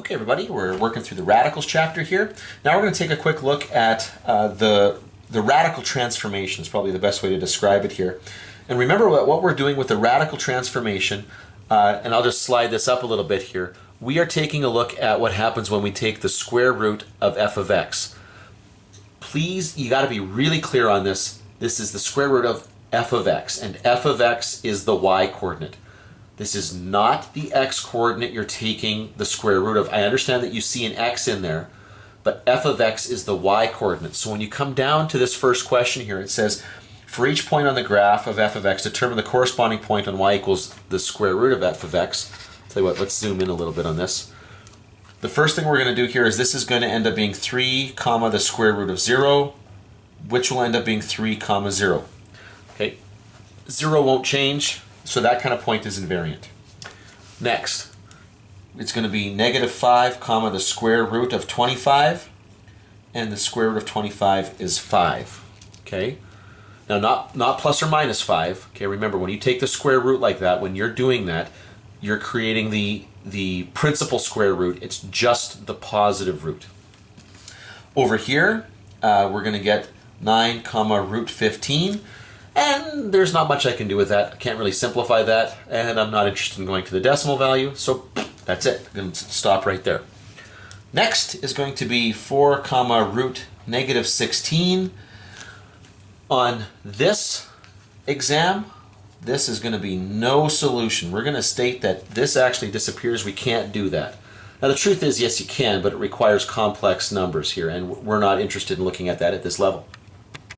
Okay, everybody, we're working through the radicals chapter here. Now we're going to take a quick look at the radical transformation is probably the best way to describe it here. And remember what we're doing with the radical transformation, and I'll just slide this up a little bit here. We are taking a look at what happens when we take the square root of f of x. Please, you got to be really clear on this. This is the square root of f of x, and f of x is the y coordinate. This is not the x coordinate you're taking the square root of. I understand that you see an x in there, but f of x is the y coordinate. So when you come down to this first question here, it says, for each point on the graph of f of x, determine the corresponding point on y equals the square root of f of x. Tell you what, let's zoom in a little bit on this. The first thing we're going to do here is this is going to end up being 3 comma the square root of 0, which will end up being 3 comma 0. Okay, 0 won't change, so that kind of point is invariant. Next, it's going to be negative 5 comma the square root of 25, and the square root of 25 is 5. Okay, now not plus or minus 5. Okay, remember when you take the square root like that, when you're doing that, you're creating the principal square root. It's just the positive root. Over here, we're going to get 9 comma root 15. And there's not much I can do with that. I can't really simplify that, and I'm not interested in going to the decimal value, so that's it. I'm going to stop right there. Next is going to be 4 comma root negative 16. On this exam, this is going to be no solution. We're going to state that this actually disappears. We can't do that. Now the truth is, yes you can, but it requires complex numbers here, and we're not interested in looking at that at this level.